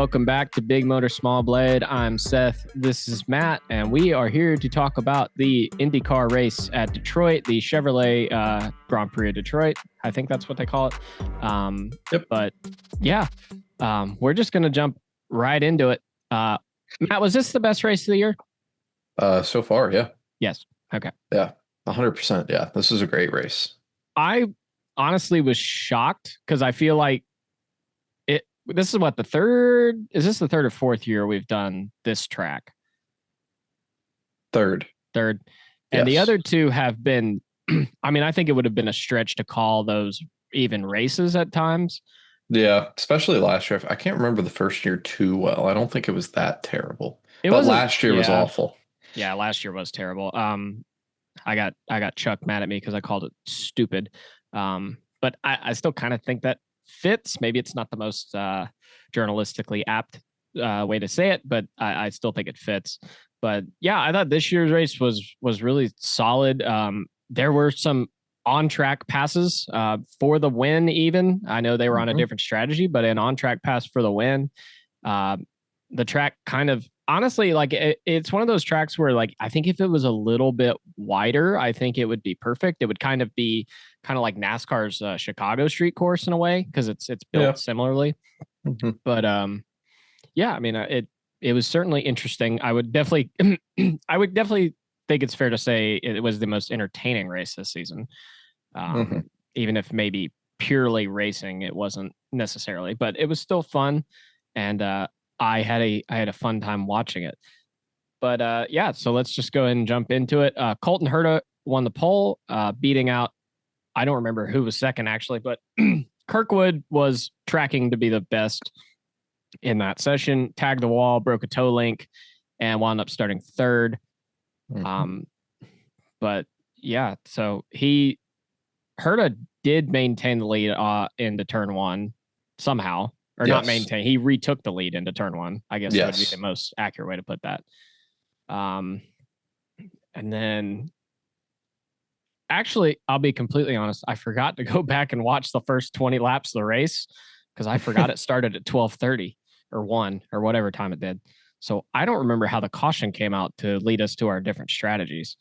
welcome back to Big Motor Small Blade. I'm Seth. This is Matt, and we are here to talk about the IndyCar race at Detroit, the Chevrolet Grand Prix of Detroit. I think that's what they call it. Yep. But yeah, we're just going to jump right into it. Matt, was this the best race of the year? So far, yeah. Yes. Okay. Yeah, 100%. Yeah, this is a great race. I honestly was shocked because I feel like this is what is this the third or fourth year we've done this track? Third. And yes. The other two have been, I mean, I think it would have been a stretch to call those even races at times. Yeah, especially last year. I can't remember the first year too well. I don't think it was that terrible. But last year was awful. Yeah, last year was terrible. I got Chuck mad at me because I called it stupid. But I still kind of think that fits. Maybe it's not the most journalistically apt way to say it, but I still think it fits. But yeah, I thought this year's race was really solid. There were some on-track passes for the win even. I know they were on a different strategy, but an on-track pass for the win. The track kind of, honestly, like it's one of those tracks where, like, I think if it was a little bit wider, I think it would be perfect. It would kind of be like NASCAR's Chicago street course in a way, because it's built similarly. But yeah, I mean, it was certainly interesting. I would definitely think it's fair to say it was the most entertaining race this season. Even if maybe purely racing, it wasn't necessarily, but it was still fun, and I had a fun time watching it. But yeah, so let's just go ahead and jump into it. Colton Herta won the pole, beating out, I don't remember who was second actually, but Kirkwood was tracking to be the best in that session, tagged the wall, broke a toe link, and wound up starting third. But yeah, so Herta did maintain the lead into turn one somehow, or not maintain. He retook the lead into turn one, I guess would be the most accurate way to put that. And then, actually, I'll be completely honest, I forgot to go back and watch the first 20 laps of the race because I forgot it started at 12:30 or 1 or whatever time it did. So I don't remember how the caution came out to lead us to our different strategies.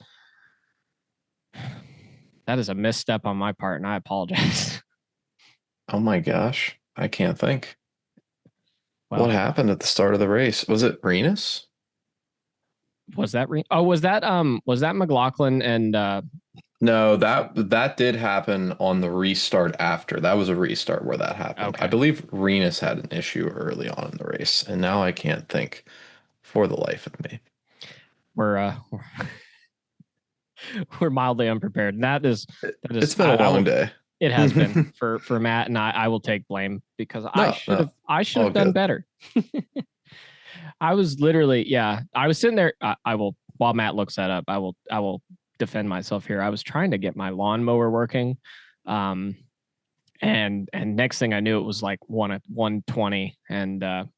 That is a misstep on my part, and I apologize. Oh my gosh, I can't think. Well, what happened at the start of the race? Was it Renus? Was that was that McLaughlin and No, that did happen on the restart after. That was a restart where that happened. Okay. I believe Renus had an issue early on in the race, and now I can't think for the life of me. We're mildly unprepared. And it's been a long day. It has been for Matt, and I will take blame because I should have done better. I was literally, I was sitting there. I will, while Matt looks that up, I will defend myself here. I was trying to get my lawnmower working. And next thing I knew, it was like 1:20. And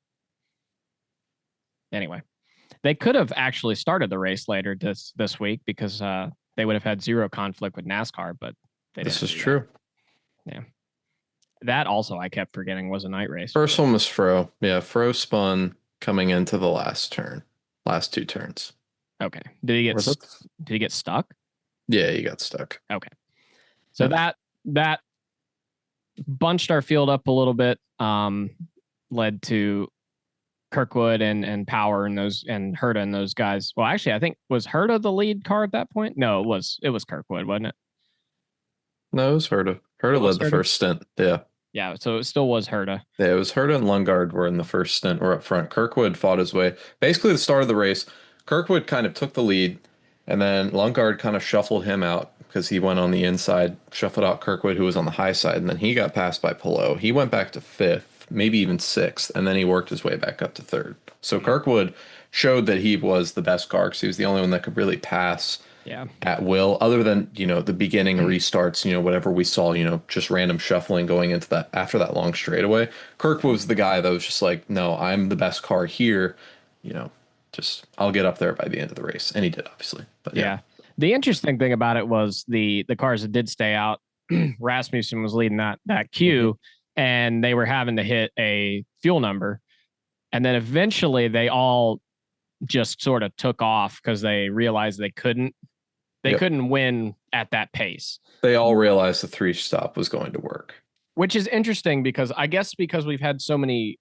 anyway, they could have actually started the race later this week because they would have had zero conflict with NASCAR, but this is true. Yeah. That also I kept forgetting was a night race. First one was Fro. Yeah, Fro spun coming into the last two turns. Okay. Did he get stuck? Yeah, he got stuck. Okay. So that bunched our field up a little bit, led to Kirkwood and Power and Herta and those guys. Well, actually, I think, was Herta the lead car at that point? No, it was Kirkwood, wasn't it? No, it was Herta. Herta led the first stint. Yeah. Yeah, so it still was Herta. Yeah, it was Herta and Lundgaard were in the first stint, or up front. Kirkwood fought his way. Basically, the start of the race, Kirkwood kind of took the lead, and then Lundgaard kind of shuffled him out because he went on the inside, shuffled out Kirkwood, who was on the high side, and then he got passed by Palou. He went back to fifth, maybe even sixth, and then he worked his way back up to third. So Kirkwood showed that he was the best car because he was the only one that could really pass at will, other than, the beginning restarts, whatever we saw, just random shuffling going into that after that long straightaway. Kirkwood was the guy that was just like, no, I'm the best car here, just I'll get up there by the end of the race. And he did, obviously. But yeah. The interesting thing about it was the cars that did stay out, Rasmussen was leading that queue, and they were having to hit a fuel number And then eventually they all just sort of took off because they realized they Yep. couldn't win at that pace. They all realized the three stop was going to work. Which is interesting because I guess because we've had so many,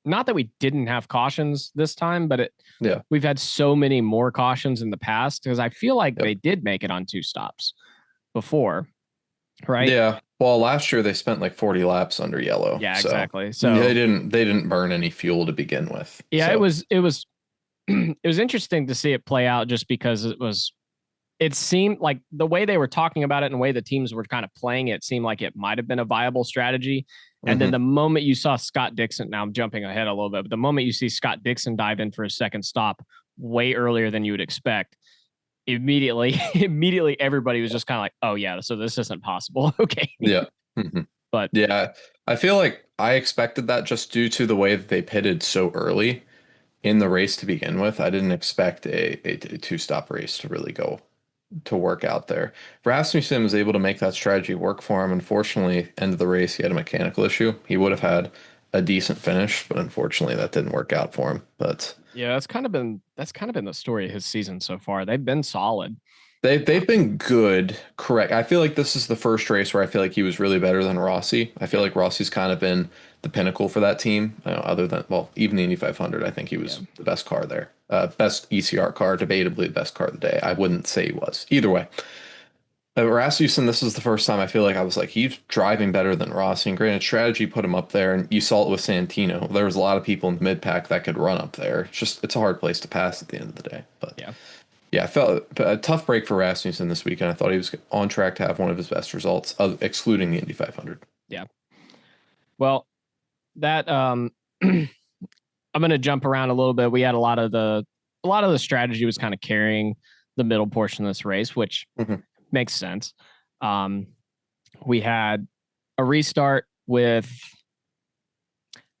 not that we didn't have cautions this time, but Yeah. we've had so many more cautions in the past because I feel like Yep. they did make it on two stops before, right? Yeah. Well, last year they spent like 40 laps under yellow, Yeah, so exactly. they So didn't burn any fuel to begin with. yeah, So it was it was interesting to see it play out just because it seemed like the way they were talking about it and the way the teams were kind of playing it seemed like it might have been a viable strategy. And then mhm. the moment you saw Scott Dixon, now I'm jumping ahead a little bit, but the moment you see Scott Dixon dive in for a second stop way earlier than you would expect, immediately everybody was just kind of like, oh yeah, so this isn't possible. Okay. Yeah. Mhm. But Yeah. I feel like I expected that just due to the way that they pitted so early in the race to begin with. I didn't expect a two-stop race to really go to work out there. Rasmussen was able to make that strategy work for him. Unfortunately, end of the race, he had a mechanical issue. He would have had a decent finish, but unfortunately that didn't work out for him. But yeah, that's kind of been the story of his season so far. They've been solid. they've been good, correct. I feel like this is the first race where I feel like he was really better than Rossi. I feel Yep. like Rossi's kind of been the pinnacle for that team. Other than well, even the Indy 500, I think he Yeah. was the best car there. Best ECR car, debatably the best car of the day. I wouldn't say he was. Either way. Rasmussen, this is the first time I feel like I was like, he's driving better than Rossi. And granted, strategy put him up there, and you saw it with Santino. There was a lot of people in the mid pack that could run up there. It's a hard place to pass at the end of the day. But Yeah. yeah, I felt a tough break for Rasmussen this weekend. I thought he was on track to have one of his best results, excluding the Indy 500. Yeah. Well, that I'm going to jump around a little bit. We had a lot of the strategy was kind of carrying the middle portion of this race, which Mhm. makes sense. Um, we had a restart with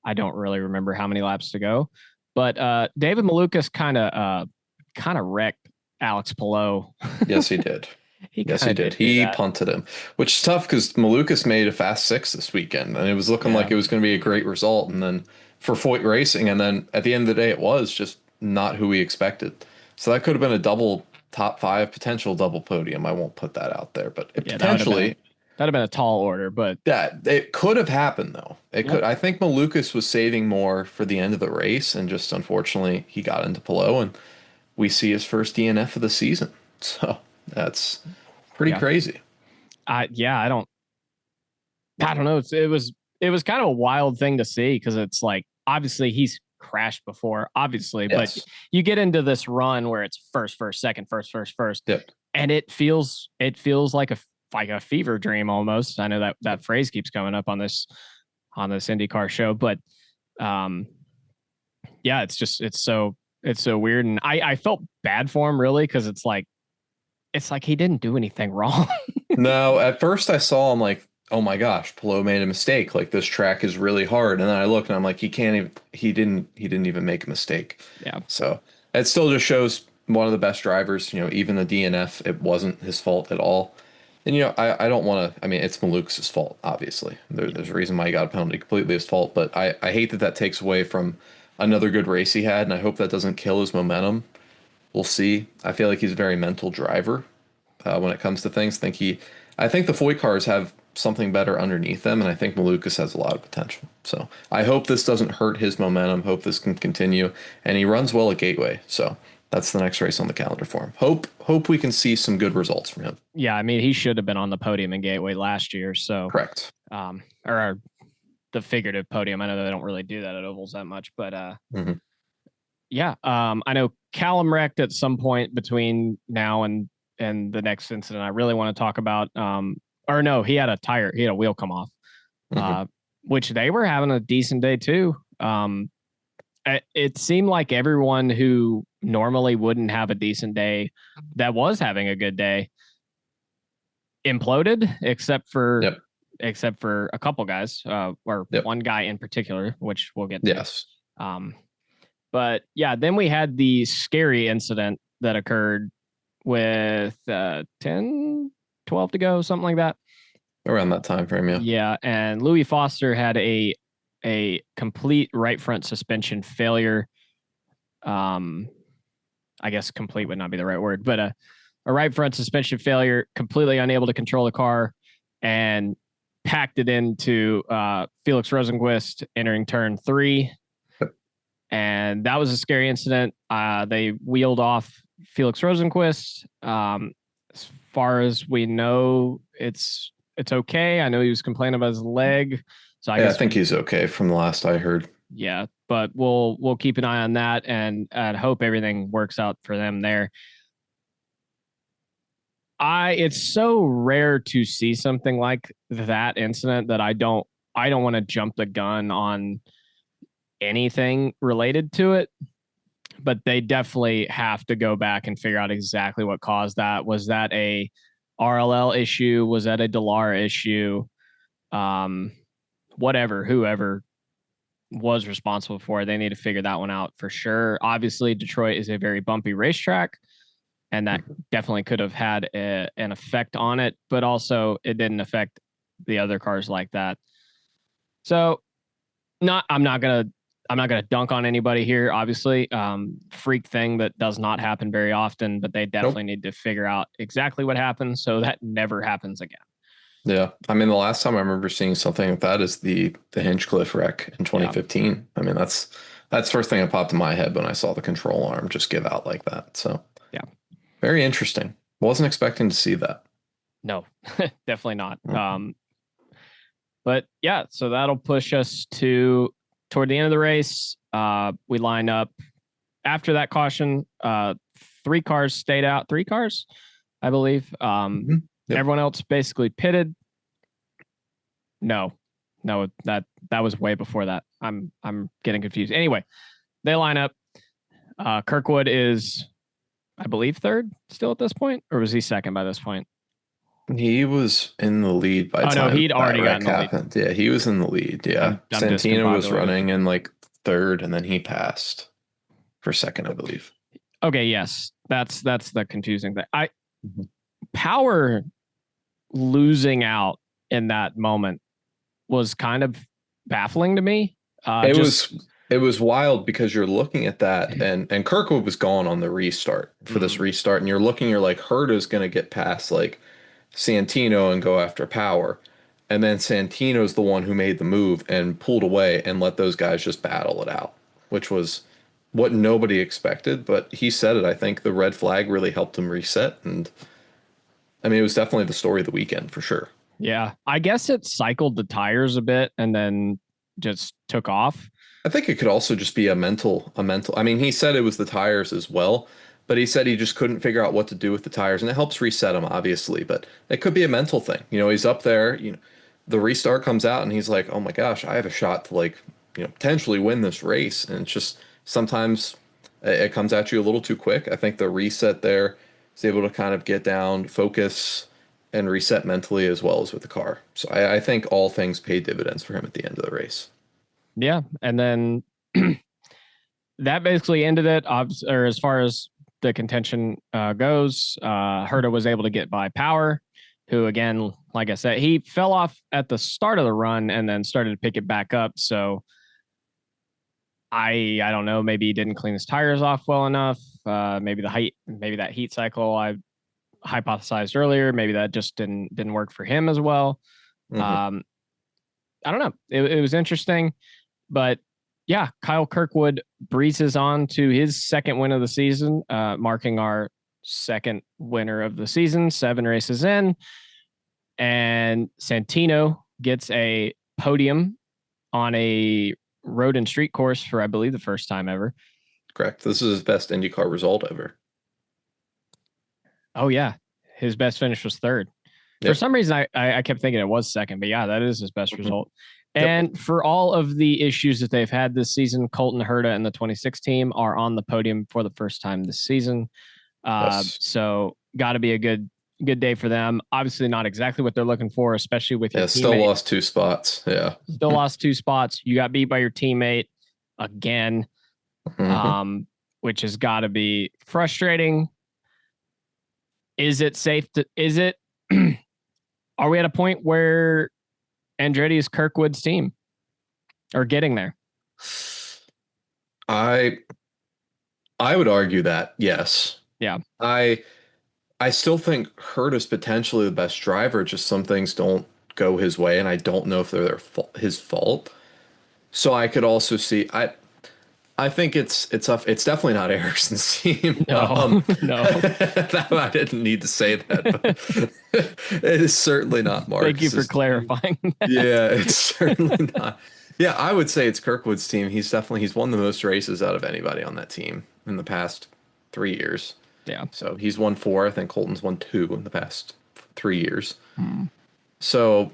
I don't really remember how many laps to go, but David Malukas kind of wrecked Alex Palou. Yes, he did. He Yes, kind he of did. did do He that. punted him, which is tough because Malukas made a fast six this weekend, and it was looking Yeah. like it was going to be a great result. And then for Foyt Racing, and then at the end of the day, it was just not who we expected. So that could have been a double top five potential double podium. I won't put that out there, but it Yeah, potentially that'd have been a tall order, but that it could have happened though. It yep. could. I think Malukas was saving more for the end of the race, and just unfortunately he got into Palou, and we see his first DNF of the season. So that's pretty Yeah. crazy. I don't know. It was kind of a wild thing to see because it's like obviously he's crashed before, obviously, but Yes. you get into this run where it's first, second, first, Yep. and it feels like a fever dream almost. I know that phrase keeps coming up on this IndyCar show, but um, yeah, it's so weird, and I felt bad for him really because it's like he didn't do anything wrong. No, at first I saw him like, oh my gosh, Pelot made a mistake. Like this track is really hard. And then I look and I'm like, he can't even he didn't even make a mistake. Yeah, So it still just shows one of the best drivers, even the DNF, it wasn't his fault at all. And I don't want to I mean it's Malukas' fault, obviously. There's a reason why he got a penalty, completely his fault, but I hate that that takes away from another good race he had, and I hope that doesn't kill his momentum. We'll see. I feel like he's a very mental driver when it comes to things. I think the Foyt cars have something better underneath them, and I think Malukas has a lot of potential. So I hope this doesn't hurt his momentum. Hope this can continue, and he runs well at Gateway. So that's the next race on the calendar for him. Hope we can see some good results from him. yeah. I mean, he should have been on the podium in Gateway last year. So, Correct. or the figurative podium. I know they don't really do that at ovals that much, but Hmm. yeah. I know Callum wrecked at some point between now and the next incident. I really want to talk about. Or no, he had a wheel come off. Hmm. Which they were having a decent day too. It seemed like everyone who normally wouldn't have a decent day that was having a good day imploded, Yep. except for a couple guys, or Yep. one guy in particular, which we'll get to. Yes. Um, but yeah, then we had the scary incident that occurred with 10, 12 to go, something like that. Around that time frame, yeah. Yeah, and Louis Foster had a complete right front suspension failure. I guess complete would not be the right word, but a right front suspension failure, completely unable to control the car, and packed it into Felix Rosenqvist entering turn 3. And that was a scary incident. They wheeled off Felix Rosenqvist. As far as we know, it's okay. I know he was complaining about his leg, so I guess think he's okay from the last I heard. Yeah, but we'll keep an eye on that and hope everything works out for them there. It's so rare to see something like that incident that I don't want to jump the gun on anything related to it, but they definitely have to go back and figure out exactly what caused that. Was that a RLL issue? Was that a Dallara issue? Whatever, whoever was responsible for it, they need to figure that one out for sure. Obviously, Detroit is a very bumpy racetrack, and that definitely could have had an effect on it, but also it didn't affect the other cars like that. So I'm not gonna dunk on anybody here, obviously. Freak thing that does not happen very often, but they definitely need to figure out exactly what happened so that never happens again. Yeah. I mean, the last time I remember seeing something like that is the Hinchcliffe wreck in 2015. Yeah. I mean, that's the first thing that popped in my head when I saw the control arm just give out like that. So yeah, very interesting. Wasn't expecting to see that. No, definitely not. Mm-hmm. But yeah, so that'll push us toward the end of the race. We line up after that caution. 3 cars stayed out. 3 cars, I believe. Mm-hmm. Yep. Everyone else basically pitted. No, that was way before that. I'm getting confused. Anyway, they line up. Kirkwood is, I believe, 3rd still at this point, or was he 2nd by this point? He was in the lead by the time he'd already gotten happened. Yeah, he was in the lead. Yeah, I'm Santino was running in like 3rd, and then he passed for 2nd, I believe. Okay, yes, that's the confusing thing. Power losing out in that moment was kind of baffling to me. It was wild because you're looking at that, and Kirkwood was gone on the restart for this restart, and you're like, Herta's going to get past like Santino and go after Power, and then Santino's the one who made the move and pulled away and let those guys just battle it out, which was what nobody expected. But he said it. I think the red flag really helped him reset, and I mean, it was definitely the story of the weekend for sure. Yeah, I guess it cycled the tires a bit and then just took off. I think it could also just be a mental. I mean, he said it was the tires as well, but he said he just couldn't figure out what to do with the tires, and it helps reset him, obviously. But it could be a mental thing. You know, he's up there. You know, the restart comes out, and he's like, "Oh my gosh, I have a shot to potentially win this race." And it's just sometimes it comes at you a little too quick. I think the reset there is able to kind of get down, focus, and reset mentally as well as with the car. So I think all things paid dividends for him at the end of the race. Yeah, and then that basically ended it. Or as far as the contention goes, Herta was able to get by Power, who again, like I said, he fell off at the start of the run and then started to pick it back up. So I don't know. Maybe he didn't clean his tires off well enough. Maybe that heat cycle I hypothesized earlier. Maybe that just didn't work for him as well. Mm-hmm. I don't know. It was interesting. But yeah, Kyle Kirkwood breezes on to his 2nd win of the season, marking our 2nd winner of the season, 7 races in. And Santino gets a podium on a road and street course for, I believe, the first time ever. Correct. This is his best IndyCar result ever. Oh, yeah. His best finish was 3rd. Yep. For some reason, I kept thinking it was 2nd, but yeah, that is his best result. And for all of the issues that they've had this season, Colton Herta and the 26 team are on the podium for the first time this season. Yes. So got to be a good day for them. Obviously not exactly what they're looking for, especially with your teammate. Still lost 2 spots. Yeah. Still lost 2 spots. You got beat by your teammate again, which has got to be frustrating. Is it safe to, are we at a point where Andretti is Kirkwood's team? or getting there. I I would argue that, yes. Yeah. I I still think Hurt is potentially the best driver, just some things don't go his way, and I don't know if they're his fault. So I could also see I think it's definitely not Ericsson's team. No, no. I didn't need to say that, but it is certainly not Thank you for Marcus's team. clarifying that. Yeah, it's certainly not. Yeah, I would say it's Kirkwood's team. He's won the most races out of anybody on that team in the past 3 years. Yeah. So he's won four. I think Colton's won two in the past 3 years. Hmm. So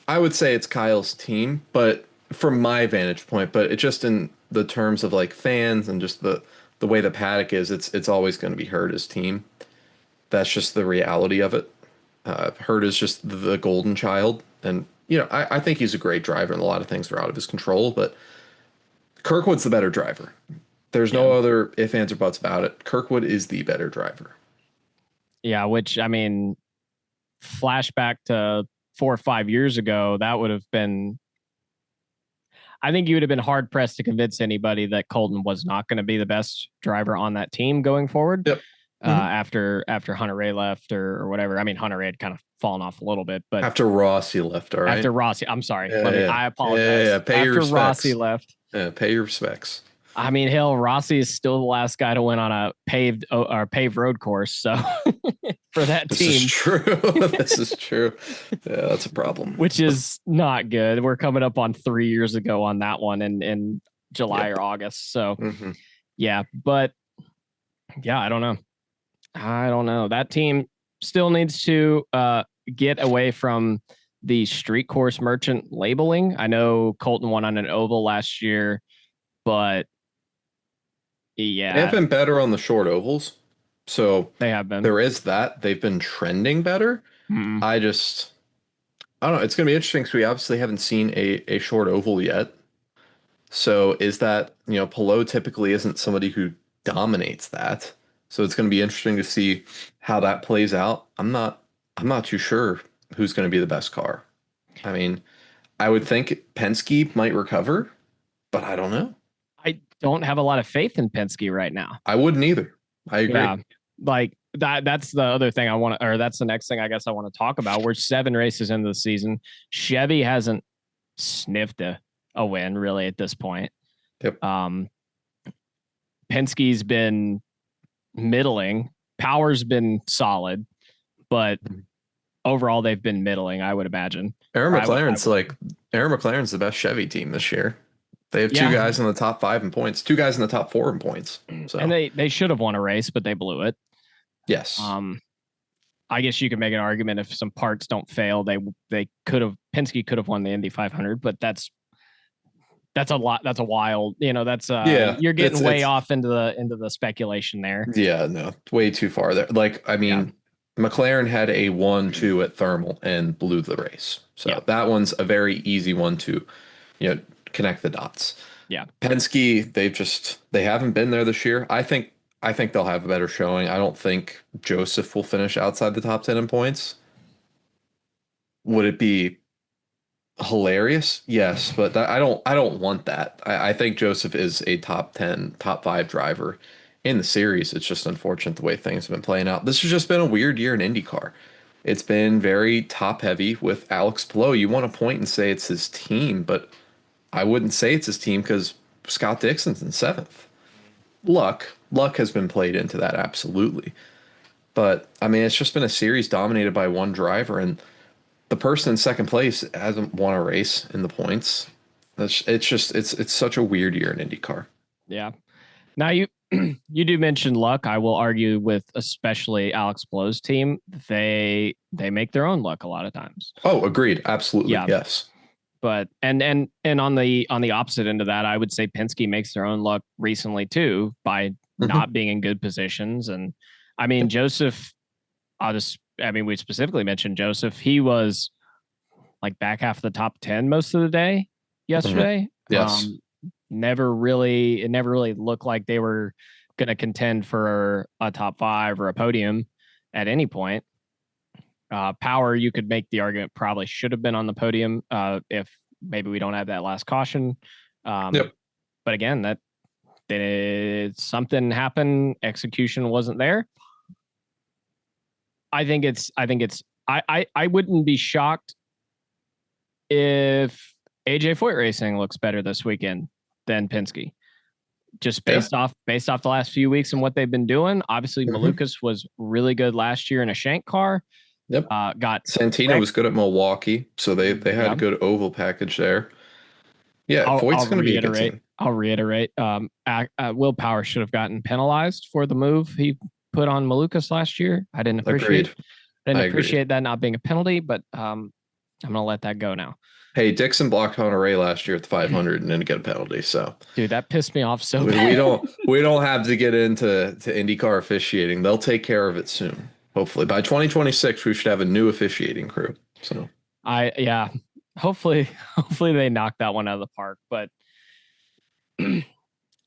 I would say it's Kyle's team, but from my vantage point, but it just in the terms of like fans and just the way the paddock is, it's always going to be Hurta's team. That's just the reality of it. Hurt is just the golden child, and I think he's a great driver, and a lot of things are out of his control. But Kirkwood's the better driver. There's no Yeah. other if, ands, or buts about it. Kirkwood is the better driver. Yeah. Which, I mean, flashback to 4 or 5 years ago, that would have been, I think you would have been hard pressed to convince anybody that Colton was not going to be the best driver on that team going forward. Yep. After Hunter Ray left or whatever. I mean, Hunter Ray had kind of fallen off a little bit, but After Rossi left, all right. after Rossi, I'm sorry. Yeah. I apologize. Yeah. Pay your After respects. Rossi left. Yeah, pay your respects. I mean, hell, Rossi is still the last guy to win on a paved road course. So for that This team, is true. This is true. Yeah, that's a problem. which is not good. We're coming up on 3 years ago on that one in July or August. So yeah, but yeah, I don't know. That team still needs to get away from the street course merchant labeling. I know Colton won on an oval last year, but yeah, They have been better on the short ovals. So they have been. there is that. They've been trending better. Mm-mm. I don't know. It's going to be interesting because we obviously haven't seen a short oval yet. So is that, Pelot typically isn't somebody who dominates that. So it's going to be interesting to see how that plays out. I'm not too sure who's going to be the best car. I mean, I would think Penske might recover, but I don't know. I don't have a lot of faith in Penske right now. I wouldn't either. I agree. Yeah, like that's the other thing that's the next thing I guess I want to talk about. We're 7 races into the season. Chevy hasn't sniffed a win really at this point. Yep. Penske's been middling. Power's been solid, but overall they've been middling, I would imagine. Aaron McLaren's the best Chevy team this year. They have 2 guys in the top 5 in points, 2 guys in the top 4 in points. So. And they should have won a race, but they blew it. Yes. I guess you could make an argument if some parts don't fail, Penske could have won the Indy 500, but that's a lot. That's a wild, you're getting way off into the speculation there. Yeah, no, way too far there. Like, I mean, McLaren had a 1-2 at Thermal and blew the race. So that one's a very easy one to, connect the dots. Yeah. Penske, they haven't been there this year. I think they'll have a better showing. I don't think Joseph will finish outside the top 10 in points. Would it be hilarious? Yes, but I don't want that. I think Joseph is a top 10, top 5 driver in the series. It's just unfortunate the way things have been playing out. This has just been a weird year in IndyCar. It's been very top heavy with Alex Palou. You want to point and say it's his team, but I wouldn't say it's his team because Scott Dixon's in 7th. Luck has been played into that, absolutely. But I mean, it's just been a series dominated by one driver, and the person in second place hasn't won a race in the points. It's such a weird year in IndyCar. Yeah. Now you do mention luck. I will argue with especially Alex Palou's team. They make their own luck a lot of times. Oh, agreed. Absolutely. Yeah. Yes. But and on the opposite end of that, I would say Penske makes their own luck recently too by not being in good positions. And I mean, Joseph, we specifically mentioned Joseph. He was like back half of the top 10 most of the day yesterday. Yes. It never really looked like they were going to contend for a top 5 or a podium at any point. Power, you could make the argument probably should have been on the podium if maybe we don't have that last caution. Yep. But again, that something happened. Execution wasn't there. I wouldn't be shocked if AJ Foyt Racing looks better this weekend than Penske. Just based off the last few weeks and what they've been doing. Obviously, Malukas was really good last year in a Shank car. Yep. Got Santino was good at Milwaukee, so they had a good oval package there. Yeah, Foyt's going to be a good team. I'll reiterate. Will Power should have gotten penalized for the move he put on Malukas last year. I didn't appreciate that not being a penalty, but I'm going to let that go now. Hey, Dixon blocked Hunter-Reay last year at the 500 and didn't get a penalty. So, dude, that pissed me off so bad. We don't have to get into IndyCar officiating. They'll take care of it soon. Hopefully, by 2026, we should have a new officiating crew. So, hopefully they knock that one out of the park. But all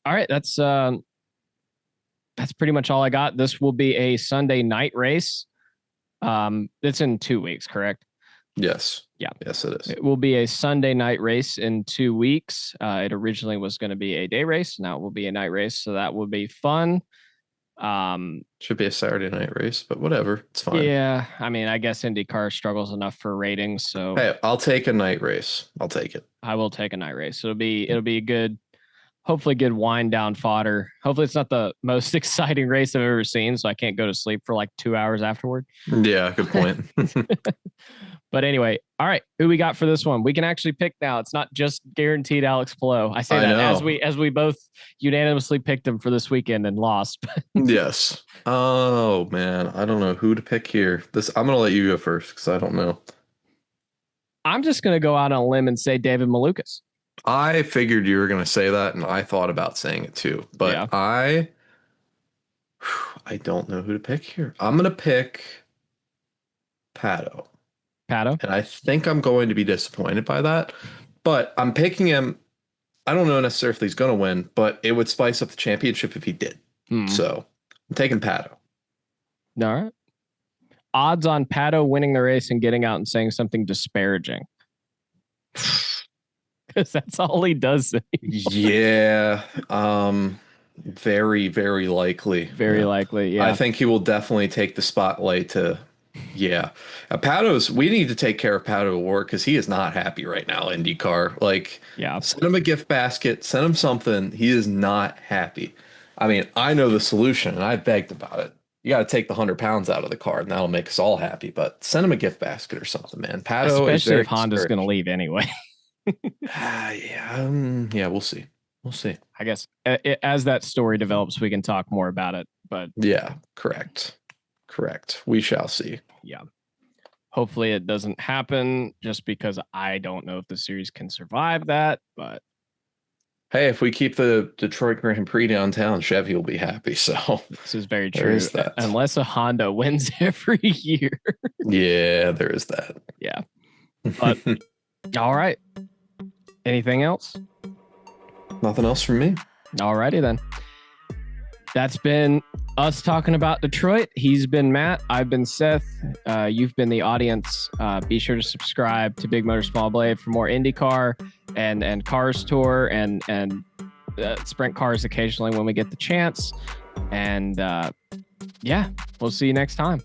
right, that's pretty much all I got. This will be a Sunday night race. It's in 2 weeks, correct? Yes. Yeah. Yes, it is. It will be a Sunday night race in 2 weeks. It originally was going to be a day race. Now it will be a night race. So that will be fun. Should be a Saturday night race, but whatever. It's fine. Yeah. I mean, I guess IndyCar struggles enough for ratings. So hey, I'll take a night race. I'll take it. I will take a night race. It'll be a good, hopefully good wind down fodder. Hopefully it's not the most exciting race I've ever seen. So I can't go to sleep for like 2 hours afterward. Yeah. Good point. But anyway, all right, who we got for this one? We can actually pick now. It's not just guaranteed Alex Palou. I say that as we both unanimously picked him for this weekend and lost. Yes. Oh man, I don't know who to pick here. I'm gonna let you go first because I don't know. I'm just gonna go out on a limb and say David Malukas. I figured you were gonna say that, and I thought about saying it too, but I don't know who to pick here. I'm gonna pick Pato. And I think I'm going to be disappointed by that, but I'm picking him. I don't know necessarily if he's going to win, but it would spice up the championship if he did. So I'm taking Pato. All right. Odds on Pato winning the race and getting out and saying something disparaging. Because that's all he does. Yeah. Very, very likely. Very likely. Yeah. I think he will definitely take the spotlight to. Yeah. We need to take care of Pato O'Rourke because he is not happy right now, IndyCar. Like, send him a gift basket, send him something. He is not happy. I mean, I know the solution and I begged about it. You got to take the 100 pounds out of the car and that'll make us all happy, but send him a gift basket or something, man. Pato, especially if Honda's going to leave anyway. Yeah, we'll see. We'll see. I guess as that story develops, we can talk more about it, but yeah, correct. We shall see. Yeah. Hopefully it doesn't happen just because I don't know if the series can survive that, but hey, if we keep the Detroit Grand Prix downtown, Chevy will be happy. So this is very true. Unless a Honda wins every year. Yeah, there is that. Yeah. But all right. Anything else? Nothing else from me. All righty then. That's been us talking about Detroit. He's been Matt. I've been Seth. You've been the audience. Be sure to subscribe to Big Motor Small Blade for more IndyCar and Cars Tour and sprint cars occasionally when we get the chance. And we'll see you next time.